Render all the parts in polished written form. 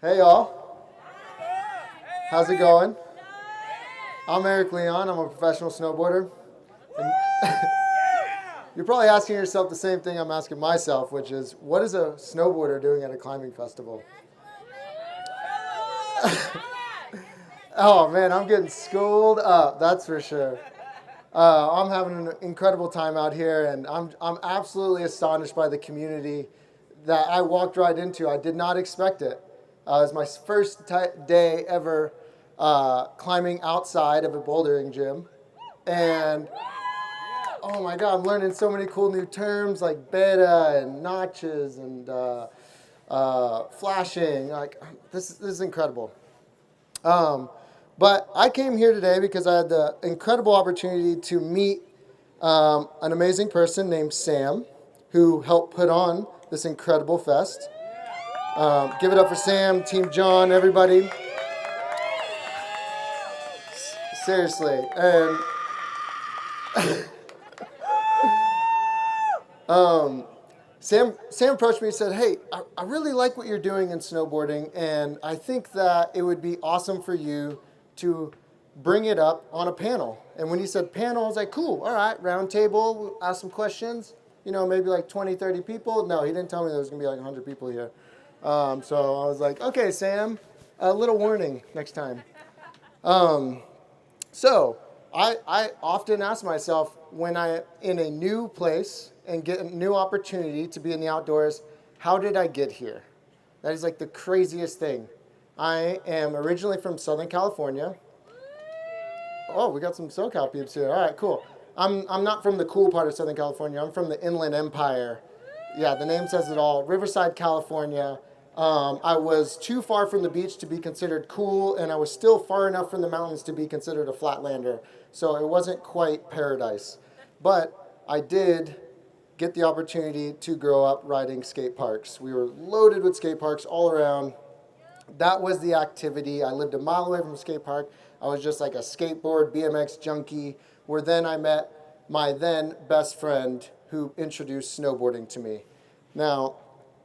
Hey y'all, how's it going? I'm Erik. I'm a professional snowboarder. And you're probably asking yourself the same thing I'm asking myself, which is, what is a snowboarder doing at a climbing festival? Oh man, I'm getting schooled up, that's for sure. I'm having an incredible time out here, and I'm absolutely astonished by the community that I walked right into. I did not expect it. It was my first day ever climbing outside of a bouldering gym, and oh my God, I'm learning so many cool new terms like beta and notches and flashing. Like this is incredible. But I came here today because I had the incredible opportunity to meet an amazing person named Sam, who helped put on this incredible fest. Give it up for Sam, Team John, everybody. Seriously. And Sam approached me and said, hey, I really like what you're doing in snowboarding, and I think that it would be awesome for you to bring it up on a panel. And when he said panel, I was like, cool, all right, round table, we'll ask some questions, maybe like 20, 30 people. No, he didn't tell me there was going to be like 100 people here. So I was like, okay, Sam, a little warning next time. So I often ask myself when I'm in a new place and get a new opportunity to be in the outdoors, how did I get here? That is like the craziest thing. I am originally from Southern California. Oh, we got some SoCal peeps here. All right, cool. I'm not from the cool part of Southern California. I'm from the Inland Empire. Yeah, the name says it all. Riverside, California. I was too far from the beach to be considered cool, and I was still far enough from the mountains to be considered a flatlander. So it wasn't quite paradise. But I did get the opportunity to grow up riding skate parks. We were loaded with skate parks all around. That was the activity. I lived a mile away from a skate park. I was just like a skateboard, BMX junkie, where then I met my then best friend who introduced snowboarding to me. Now,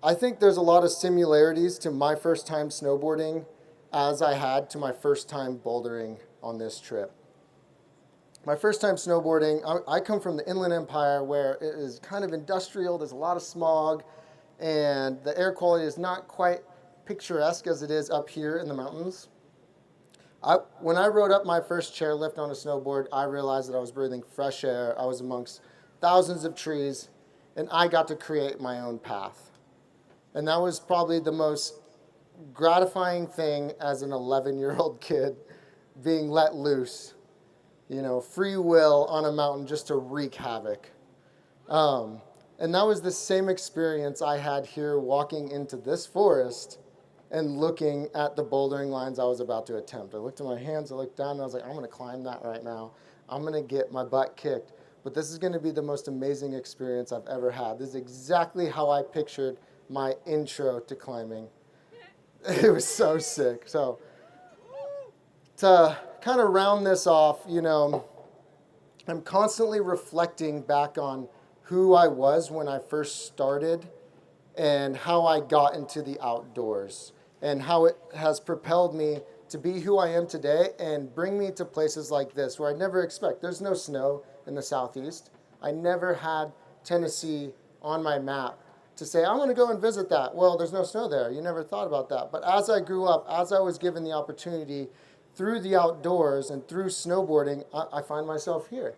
I think there's a lot of similarities to my first time snowboarding as I had to my first time bouldering on this trip. My first time snowboarding, I come from the Inland Empire where it is kind of industrial, there's a lot of smog, and the air quality is not quite picturesque as it is up here in the mountains. When I rode up my first chairlift on a snowboard, I realized that I was breathing fresh air. I was amongst thousands of trees, and I got to create my own path. And that was probably the most gratifying thing as an 11-year-old kid, being let loose, free will on a mountain just to wreak havoc. And that was the same experience I had here walking into this forest and looking at the bouldering lines I was about to attempt. I looked at my hands, I looked down, and I was like, I'm going to climb that right now. I'm going to get my butt kicked. But this is going to be the most amazing experience I've ever had. This is exactly how I pictured my intro to climbing. It was so sick. So to kind of round this off, I'm constantly reflecting back on who I was when I first started and how I got into the outdoors and how it has propelled me to be who I am today and bring me to places like this where I never expect. There's no snow in the Southeast. I never had Tennessee on my map to say, I'm going to go and visit that. Well, there's no snow there. You never thought about that. But as I grew up, as I was given the opportunity through the outdoors and through snowboarding, I find myself here,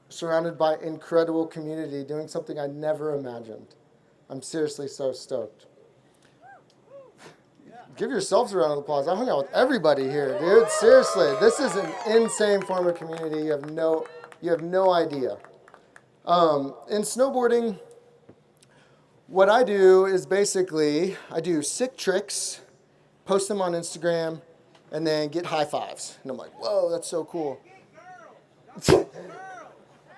surrounded by incredible community, doing something I never imagined. I'm seriously so stoked. Give yourselves a round of applause. I hung out with everybody here, dude. Seriously, this is an insane form of community. You have no idea. In snowboarding, what I do is basically I do sick tricks, post them on Instagram, and then get high fives. And I'm like, whoa, that's so cool.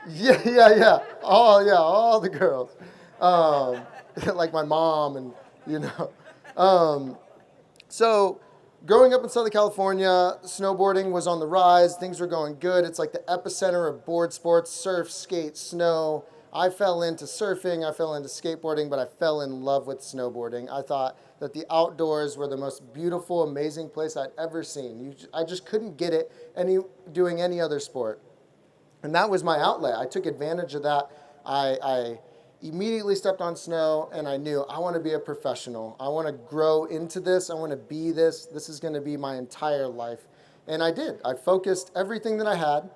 Yeah. All the girls. Like my mom and. So growing up in Southern California, snowboarding was on the rise. Things were going good. It's like the epicenter of board sports, surf, skate, snow. I fell into surfing, I fell into skateboarding, but I fell in love with snowboarding. I thought that the outdoors were the most beautiful, amazing place I'd ever seen. I just couldn't get it doing any other sport. And that was my outlet. I took advantage of that. I immediately stepped on snow, and I knew I want to be a professional. I want to grow into this. I want to be this. This is going to be my entire life. And I did. I focused everything that I had,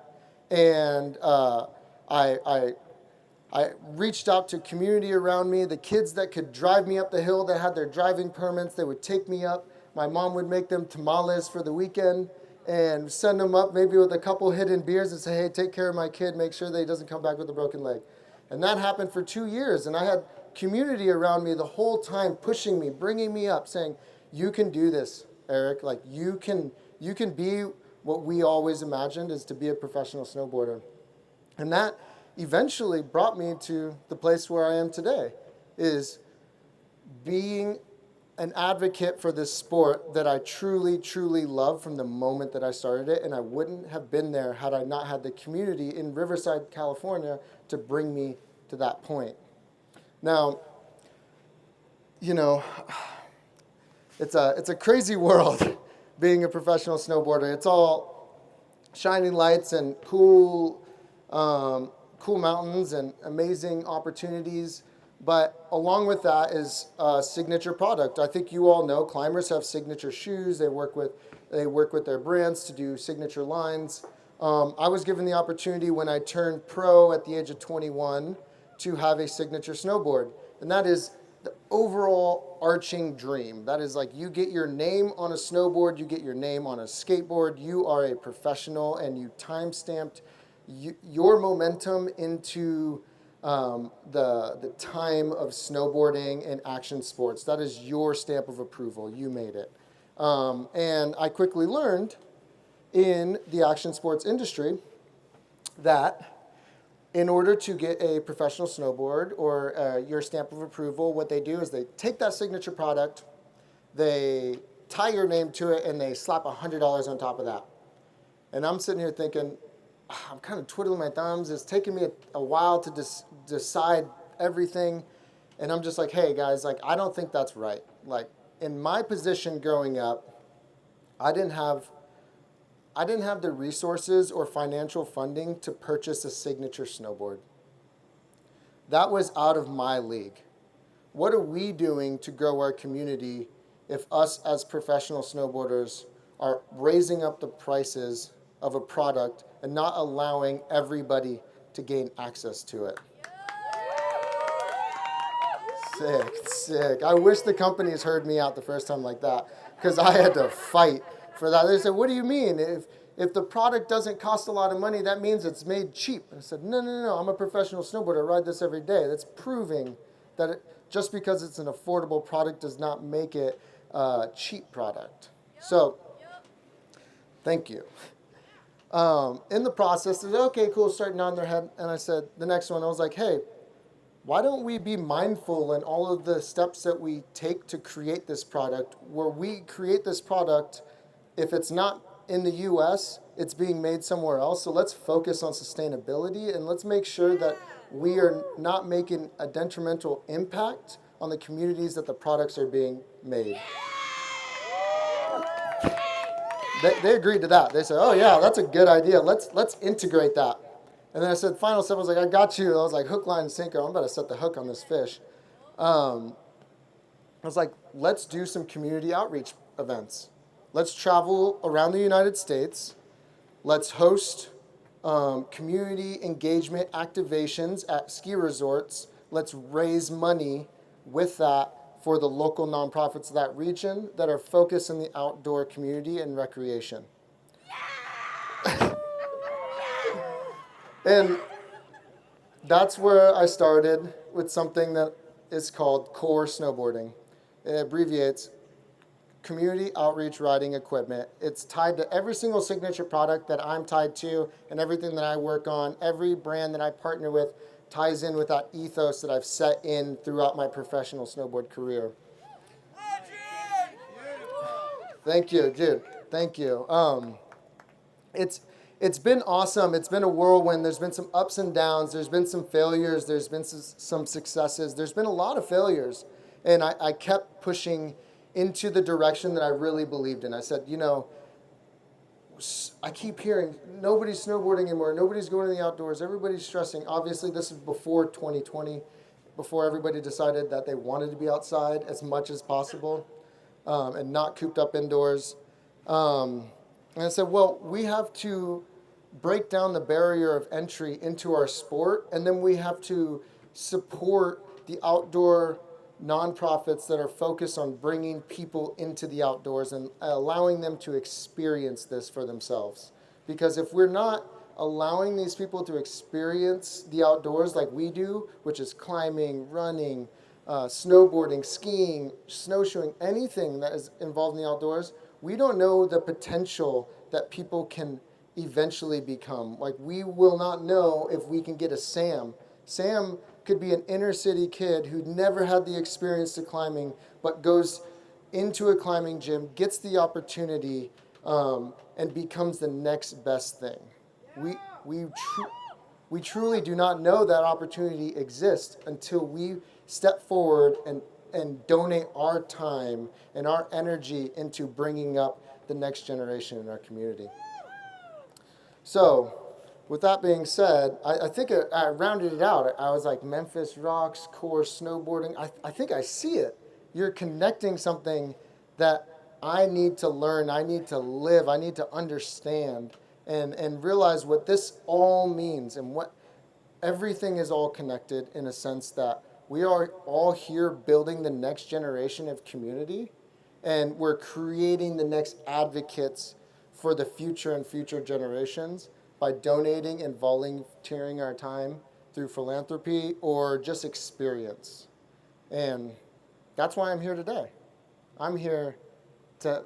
and I reached out to community around me, the kids that could drive me up the hill that had their driving permits. They would take me up. My mom would make them tamales for the weekend and send them up maybe with a couple hidden beers and say, hey, take care of my kid. Make sure that he doesn't come back with a broken leg. And that happened for 2 years. And I had community around me the whole time pushing me, bringing me up, saying, you can do this, Erik. Like, you can be what we always imagined is to be a professional snowboarder. And that eventually brought me to the place where I am today, is being an advocate for this sport that I truly, truly love from the moment that I started it. And I wouldn't have been there had I not had the community in Riverside, California to bring me to that point. Now, you know, it's a crazy world being a professional snowboarder. It's all shining lights and cool mountains and amazing opportunities. But along with that is a signature product. I think you all know climbers have signature shoes. They work with their brands to do signature lines. I was given the opportunity when I turned pro at the age of 21 to have a signature snowboard. And that is the overall arching dream. That is like, you get your name on a snowboard, you get your name on a skateboard, you are a professional, and you time-stamped your momentum into the time of snowboarding and action sports. That is your stamp of approval. You made it. And I quickly learned in the action sports industry that in order to get a professional snowboard or your stamp of approval, what they do is they take that signature product, they tie your name to it, and they slap $100 on top of that. And I'm sitting here thinking, I'm kind of twiddling my thumbs. It's taking me a while to decide everything. And I'm just like, hey, guys, like, I don't think that's right. Like, in my position growing up, I didn't have the resources or financial funding to purchase a signature snowboard. That was out of my league. What are we doing to grow our community if us as professional snowboarders are raising up the prices of a product and not allowing everybody to gain access to it? Sick. I wish the companies heard me out the first time like that, because I had to fight for that. They said, what do you mean? If the product doesn't cost a lot of money, that means it's made cheap. And I said, no, I'm a professional snowboarder. I ride this every day. That's proving that just because it's an affordable product does not make it a cheap product. So, thank you. In the process, they said, okay, cool, start nodding their head. And I said, the next one, I was like, hey, why don't we be mindful in all of the steps that we take to create this product, where we create this product, if it's not in the US, it's being made somewhere else. So let's focus on sustainability, and let's make sure that we are not making a detrimental impact on the communities that the products are being made. They agreed to that. They said, oh yeah, that's a good idea. Let's integrate that. And then I said, final step, I was like, I got you. I was like, hook, line, and sinker. I'm about to set the hook on this fish. I was like, let's do some community outreach events. Let's travel around the United States. Let's host community engagement activations at ski resorts. Let's raise money with that for the local nonprofits of that region that are focused in the outdoor community and recreation. And that's where I started with something that is called Core Snowboarding. It abbreviates Community Outreach Riding Equipment. It's tied to every single signature product that I'm tied to, and everything that I work on. Every brand that I partner with ties in with that ethos that I've set in throughout my professional snowboard career. Thank you, dude. Thank you. it's been awesome. It's been a whirlwind. There's been some ups and downs. There's been some failures. There's been some successes. There's been a lot of failures. And I kept pushing into the direction that I really believed in. I said, I keep hearing nobody's snowboarding anymore. Nobody's going to the outdoors. Everybody's stressing. Obviously, this is before 2020, before everybody decided that they wanted to be outside as much as possible and not cooped up indoors. And I said, well, we have to break down the barrier of entry into our sport, and then we have to support the outdoor nonprofits that are focused on bringing people into the outdoors and allowing them to experience this for themselves. Because if we're not allowing these people to experience the outdoors like we do, which is climbing, running, snowboarding, skiing, snowshoeing, anything that is involved in the outdoors, we don't know the potential that people can eventually become. Like, we will not know if we can get a Sam. Sam could be an inner city kid who never had the experience to climbing, but goes into a climbing gym, gets the opportunity, and becomes the next best thing. We truly do not know that opportunity exists until we step forward and donate our time and our energy into bringing up the next generation in our community. So, with that being said, I think I rounded it out. I was like, Memphis rocks, core snowboarding. I think I see it. You're connecting something that I need to learn, I need to live, I need to understand, and realize what this all means, and what everything is all connected in a sense that we are all here building the next generation of community, and we're creating the next advocates for the future and future generations by donating and volunteering our time through philanthropy or just experience. And that's why I'm here today. I'm here to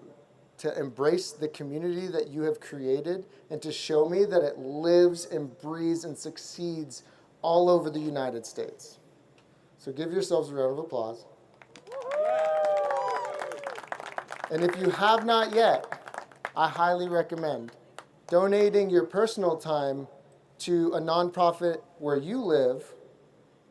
embrace the community that you have created and to show me that it lives and breathes and succeeds all over the United States. So give yourselves a round of applause. And if you have not yet, I highly recommend donating your personal time to a nonprofit where you live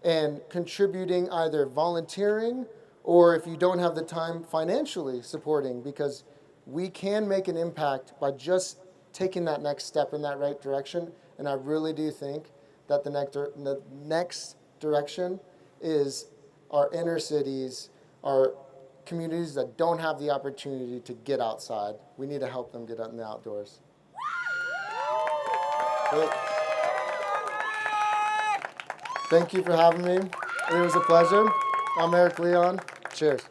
and contributing, either volunteering or, if you don't have the time, financially supporting, because we can make an impact by just taking that next step in that right direction. And I really do think that the next direction is our inner cities, our communities that don't have the opportunity to get outside. We need to help them get out in the outdoors. Great. Thank you for having me. It was a pleasure. I'm Erik Leon. Cheers.